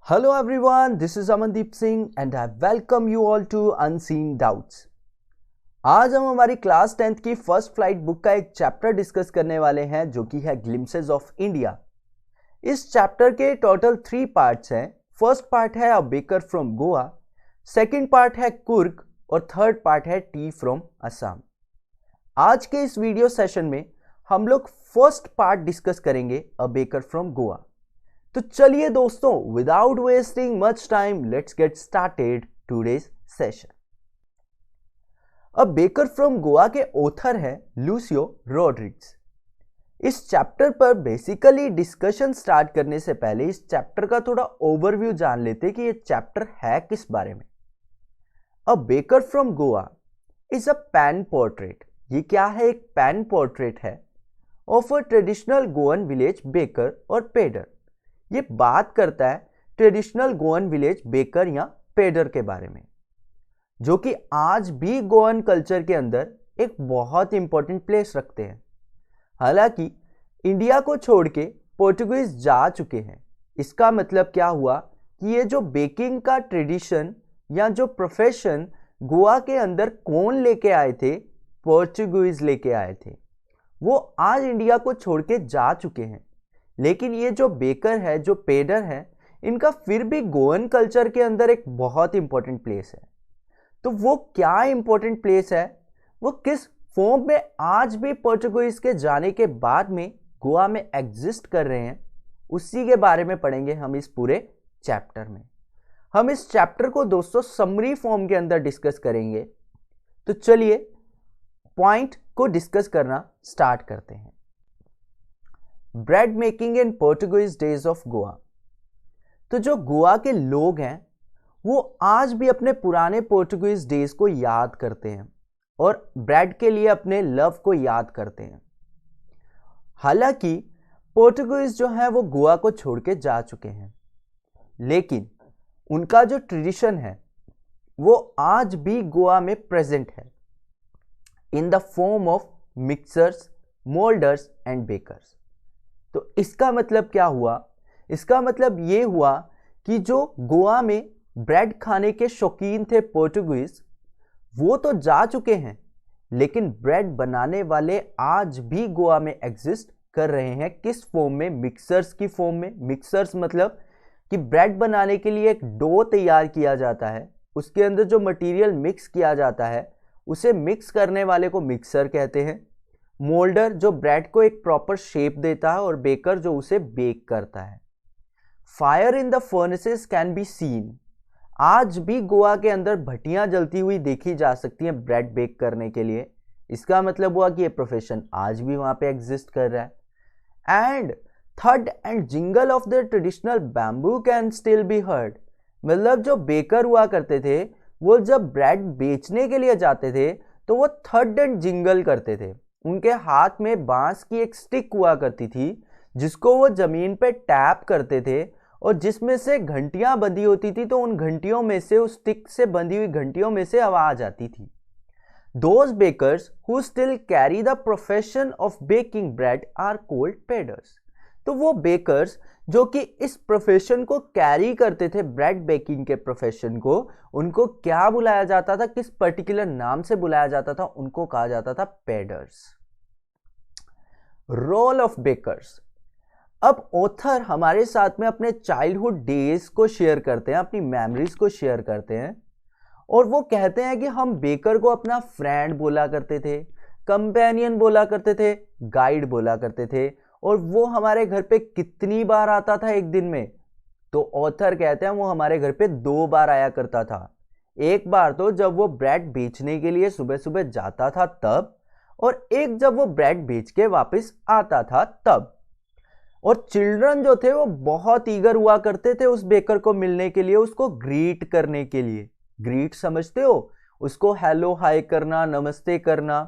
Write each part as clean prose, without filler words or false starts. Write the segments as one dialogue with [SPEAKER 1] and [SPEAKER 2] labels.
[SPEAKER 1] Hello everyone, this is Amandeep Singh and I welcome you all to Unseen Doubts। आज हम हमारी class 10th की first flight book का एक chapter discuss करने वाले हैं जो कि है ग्लिम्पसेस ऑफ इंडिया। इस चैप्टर के टोटल 3 पार्ट्स हैं। फर्स्ट पार्ट है अ baker from Goa, second part है कुर्ग और थर्ड पार्ट है टी फ्रॉम असम। आज के इस वीडियो सेशन में हम लोग फर्स्ट पार्ट डिस्कस करेंगे अ बेकर फ्रॉम गोवा। तो चलिए दोस्तों, without wasting much time let's get started today's session. अब बेकर फ्रॉम गोवा के ऑथर है लूसियो रॉड्रिग्स। इस चैप्टर पर बेसिकली डिस्कशन स्टार्ट करने से पहले इस चैप्टर का थोड़ा ओवरव्यू जान लेते कि ये चैप्टर है किस बारे में। अ baker from Goa is a pan portrait. ये क्या है? एक पैन पोर्ट्रेट है of a traditional Goan village baker और पेडर। ये बात करता है ट्रेडिशनल गोवन विलेज बेकर या पेडर के बारे में, जो कि आज भी गोवन कल्चर के अंदर एक बहुत इंपॉर्टेंट प्लेस रखते हैं। हालांकि इंडिया को छोड़ के पोर्टुगीज जा चुके हैं। इसका मतलब क्या हुआ कि ये जो बेकिंग का ट्रेडिशन या जो प्रोफेशन गोवा के अंदर कौन लेके आए थे? पोर्टुगीज लेके आए थे। वो आज इंडिया को छोड़ के जा चुके हैं, लेकिन ये जो बेकर है, जो पेडर है, इनका फिर भी गोवन कल्चर के अंदर एक बहुत इंपॉर्टेंट प्लेस है। तो वो क्या इंपॉर्टेंट प्लेस है? वो किस फॉर्म में आज भी पोर्टुगीज के जाने के बाद में गोवा में एग्जिस्ट कर रहे हैं, उसी के बारे में पढ़ेंगे हम इस पूरे चैप्टर में। हम इस चैप्टर को दोस्तों समरी फॉर्म के अंदर डिस्कस करेंगे। तो चलिए पॉइंट को डिस्कस करना स्टार्ट करते हैं। Bread making in Portuguese days of Goa. तो जो गोवा के लोग हैं वो आज भी अपने पुराने पोर्टुगीज डेज को याद करते हैं और ब्रेड के लिए अपने लव को याद करते हैं। हालांकि पोर्टुगीज जो है वो गोवा को छोड़ के जा चुके हैं, लेकिन उनका जो ट्रेडिशन है वो आज भी गोवा में प्रेजेंट है in the form of mixers, moulders and bakers. तो इसका मतलब क्या हुआ? इसका मतलब ये हुआ कि जो गोवा में ब्रेड खाने के शौकीन थे पोर्टुगीज, वो तो जा चुके हैं, लेकिन ब्रेड बनाने वाले आज भी गोवा में एग्जिस्ट कर रहे हैं। किस फॉर्म में? मिक्सर्स की फॉर्म में। मिक्सर्स मतलब कि ब्रेड बनाने के लिए एक डो तैयार किया जाता है, उसके अंदर जो मटेरियल मिक्स किया जाता है उसे मिक्स करने वाले को मिक्सर कहते हैं। मोल्डर जो ब्रेड को एक प्रॉपर शेप देता है और बेकर जो उसे बेक करता है। Fire in the furnaces can be seen. आज भी गोवा के अंदर भट्टियां जलती हुई देखी जा सकती हैं ब्रेड बेक करने के लिए। इसका मतलब हुआ कि ये प्रोफेशन आज भी वहां पे एग्जिस्ट कर रहा है। एंड थड and jingle of the traditional bamboo can still be heard. मतलब जो बेकर हुआ करते थे वो जब ब्रेड बेचने के लिए जाते थे तो वो थड एंड जिंगल करते थे। उनके हाथ में बांस की एक स्टिक हुआ करती थी जिसको वो जमीन पे टैप करते थे और जिसमें से घंटियां बंधी होती थी। तो उन घंटियों में से, उस स्टिक से बंधी हुई घंटियों में से आवाज आती थी। Those bakers who still carry the profession of baking bread are called peders। तो वो बेकर्स जो कि इस प्रोफेशन को कैरी करते थे, ब्रेड बेकिंग के प्रोफेशन को, उनको क्या बुलाया जाता था? किस पर्टिकुलर नाम से बुलाया जाता था? उनको कहा जाता था पेडर्स। Role of bakers. अब ऑथर हमारे साथ में अपने चाइल्डहुड डेज को शेयर करते हैं, अपनी मेमोरीज को शेयर करते हैं, और वो कहते हैं कि हम बेकर को अपना फ्रेंड बोला करते थे, कंपेनियन बोला करते थे, गाइड बोला करते थे, और वो हमारे घर पे कितनी बार आता था एक दिन में? तो ऑथर कहते हैं वो हमारे घर पे 2 बार आया करता था। एक बार तो जब वो ब्रेड बेचने के लिए सुबह सुबह जाता था तब, और एक जब वो ब्रेड बेच के वापस आता था तब। और चिल्ड्रन जो थे वो बहुत ईगर हुआ करते थे उस बेकर को मिलने के लिए, उसको ग्रीट करने के लिए। ग्रीट समझते हो? उसको हेलो हाय करना, नमस्ते करना।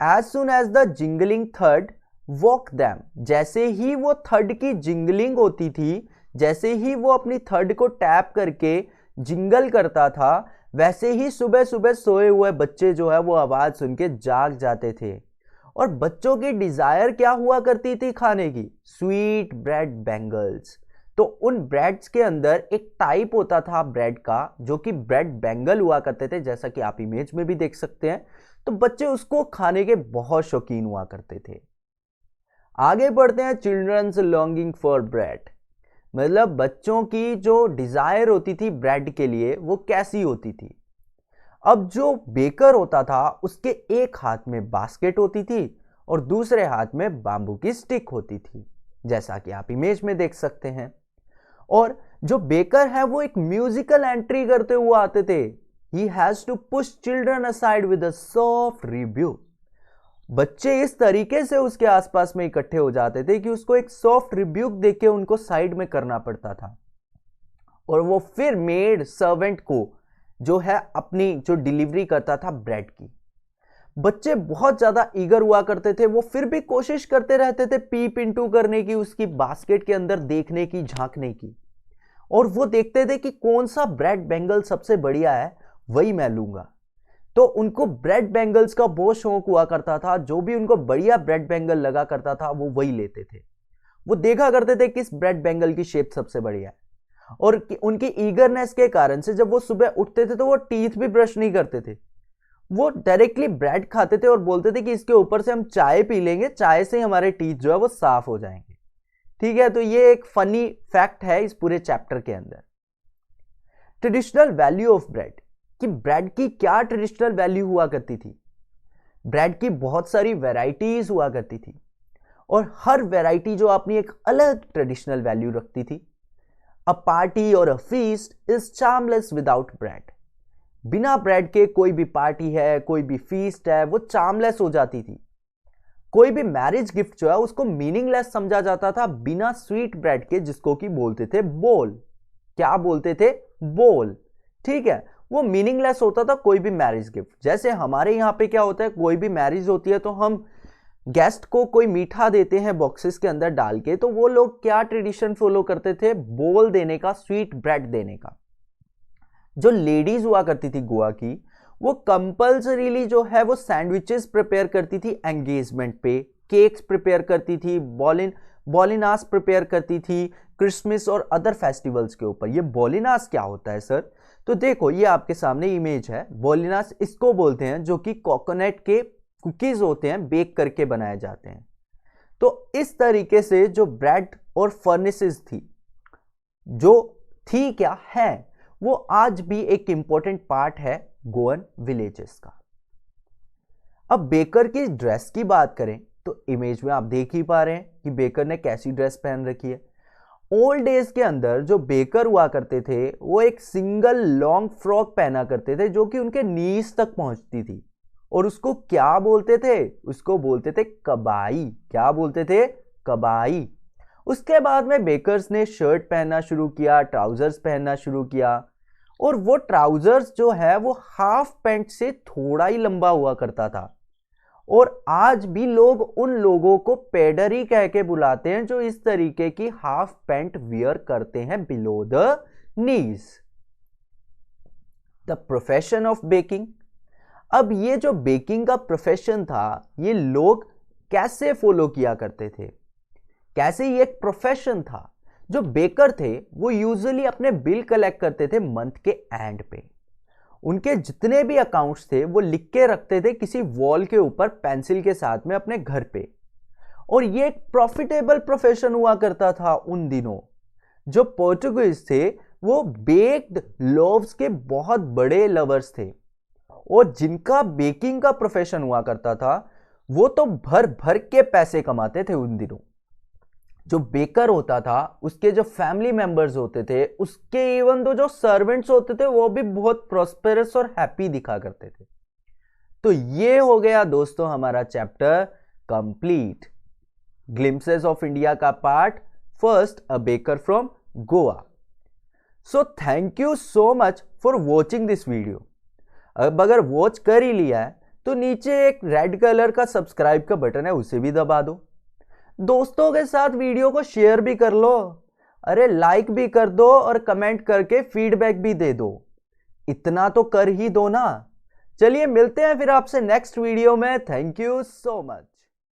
[SPEAKER 1] As soon as the jingling third walk them. जैसे ही वो थर्ड की जिंगलिंग होती थी, जैसे ही वो अपनी थर्ड को टैप करके जिंगल करता था, वैसे ही सुबह सुबह सोए हुए बच्चे जो है वो आवाज सुन के जाग जाते थे। और बच्चों की डिजायर क्या हुआ करती थी खाने की? Sweet bread bangles. तो उन ब्रेड्स के अंदर एक टाइप होता था ब्रेड का जो कि ब्रेड बेंगल हुआ करते थे, जैसा कि आप इमेज में भी देख सकते हैं। तो बच्चे उसको खाने के बहुत शौकीन हुआ करते थे। आगे बढ़ते हैं, चिल्ड्रंस लॉन्गिंग फॉर ब्रेड, मतलब बच्चों की जो डिजायर होती थी ब्रेड के लिए वो कैसी होती थी। अब जो बेकर होता था उसके एक हाथ में बास्केट होती थी और दूसरे हाथ में बांबू की स्टिक होती थी, जैसा कि आप इमेज में देख सकते हैं। और जो बेकर है वो एक म्यूजिकल एंट्री करते हुए आते थे। He has to push children aside with a soft rebuke. बच्चे इस तरीके से उसके आसपास में इकट्ठे हो जाते थे कि उसको एक सॉफ्ट रिब्यूक देके उनको साइड में करना पड़ता था। और वो फिर मेड सर्वेंट को जो है अपनी जो डिलीवरी करता था ब्रेड की। बच्चे बहुत ज्यादा ईगर हुआ करते थे, वो फिर भी कोशिश करते रहते थे पीप इनटू करने की, उसकी बास्केट के अंदर देखने की, झांकने की। और वो देखते थे कि कौन सा ब्रेड बेंगल सबसे बढ़िया है, वही मैं लूंगा। तो उनको ब्रेड बेंगल्स का बहुत शौक हुआ करता था, जो भी उनको बढ़िया ब्रेड बेंगल लगा करता था वो वही लेते थे। वो देखा करते थे किस ब्रेड बेंगल की शेप सबसे बढ़िया है। और उनकी ईगरनेस के कारण से जब वो सुबह उठते थे तो वो टीथ भी ब्रश नहीं करते थे, वो डायरेक्टली ब्रेड खाते थे और बोलते थे कि इसके ऊपर से हम चाय पी लेंगे, चाय से हमारे टीथ जो है वो साफ हो जाएंगे। ठीक है, तो ये एक फनी फैक्ट है इस पूरे चैप्टर के अंदर। ट्रेडिशनल वैल्यू ऑफ ब्रेड, कि ब्रेड की क्या ट्रेडिशनल वैल्यू हुआ करती थी। ब्रेड की बहुत सारी वैरायटीज हुआ करती थी और हर वैरायटी जो अपनी एक अलग ट्रेडिशनल वैल्यू रखती थी। अ पार्टी और a feast is charmless without bread. बिना ब्रेड के कोई भी पार्टी है, कोई भी फीस्ट है, वो चार्मलेस हो जाती थी। कोई भी मैरिज गिफ्ट जो है उसको मीनिंगलेस समझा जाता था बिना स्वीट ब्रेड के, जिसको कि बोलते थे बोल। क्या बोलते थे? बोल। ठीक है, वो मीनिंगलेस होता था कोई भी मैरिज गिफ्ट। जैसे हमारे यहाँ पे क्या होता है, कोई भी मैरिज होती है तो हम गेस्ट को कोई मीठा देते हैं बॉक्सेस के अंदर डाल के, तो वो लोग क्या ट्रेडिशन फॉलो करते थे? बोल देने का, स्वीट ब्रेड देने का। जो लेडीज हुआ करती थी गोवा की, वो कंपल्सरीली जो है वो सैंडविचेस प्रिपेयर करती थी एंगेजमेंट पे, केक्स प्रिपेयर करती थी, बॉलिनास प्रिपेयर करती थी क्रिसमस और अदर फेस्टिवल्स के ऊपर। ये बॉलिनास क्या होता है सर? तो देखो ये आपके सामने इमेज है। बॉलिनास इसको बोलते हैं जो कि कोकोनट के कुकीज होते हैं, बेक करके बनाए जाते हैं। तो इस तरीके से जो ब्रेड और फर्नेसेस थी, जो थी क्या है, वो आज भी एक इंपॉर्टेंट पार्ट है गोवन विलेजेस का। अब बेकर की ड्रेस की बात करें तो इमेज में आप देख ही पा रहे हैं कि बेकर ने कैसी ड्रेस पहन रखी है। ओल्ड डेज के अंदर जो बेकर हुआ करते थे वो एक सिंगल लॉन्ग फ्रॉक पहना करते थे जो कि उनके नीज तक पहुंचती थी। और उसको क्या बोलते थे? उसको बोलते थे कबाई। क्या बोलते थे? कबाई। उसके बाद में बेकर्स ने शर्ट पहनना शुरू किया, ट्राउजर्स पहनना शुरू किया। और वो ट्राउजर्स जो है वो हाफ पैंट से थोड़ा ही लंबा हुआ करता था। और आज भी लोग उन लोगों को पेडरी कह के बुलाते हैं जो इस तरीके की हाफ पैंट वियर करते हैं below the knees. The profession of baking. अब ये जो बेकिंग का प्रोफेशन था, ये लोग कैसे फॉलो किया करते थे, कैसे ये एक प्रोफेशन था। जो बेकर थे वो यूजुअली अपने बिल कलेक्ट करते थे मंथ के एंड पे। उनके जितने भी अकाउंट्स थे वो लिख के रखते थे किसी वॉल के ऊपर पेंसिल के साथ में अपने घर पे। और ये एक प्रॉफिटेबल प्रोफेशन हुआ करता था उन दिनों। जो पोर्टुगीज थे वो बेक्ड लोव्स के बहुत बड़े लवर्स थे और जिनका बेकिंग का प्रोफेशन हुआ करता था वो तो भर भर के पैसे कमाते थे उन दिनों। जो बेकर होता था उसके जो फैमिली मेंबर्स होते थे, उसके इवन तो जो सर्वेंट्स होते थे वो भी बहुत प्रॉस्पेरस और हैप्पी दिखा करते थे। तो ये हो गया दोस्तों हमारा chapter complete. Glimpses of India का part first, a baker from Goa. So thank you so much for watching this video. अब अगर वॉच कर ही लिया है तो नीचे एक रेड कलर का सब्सक्राइब का बटन है, उसे भी दबा दो। दोस्तों के साथ वीडियो को शेयर भी कर लो, अरे लाइक भी कर दो और कमेंट करके फीडबैक भी दे दो। इतना तो कर ही दो ना। चलिए मिलते हैं फिर आपसे नेक्स्ट वीडियो में। Thank you so much.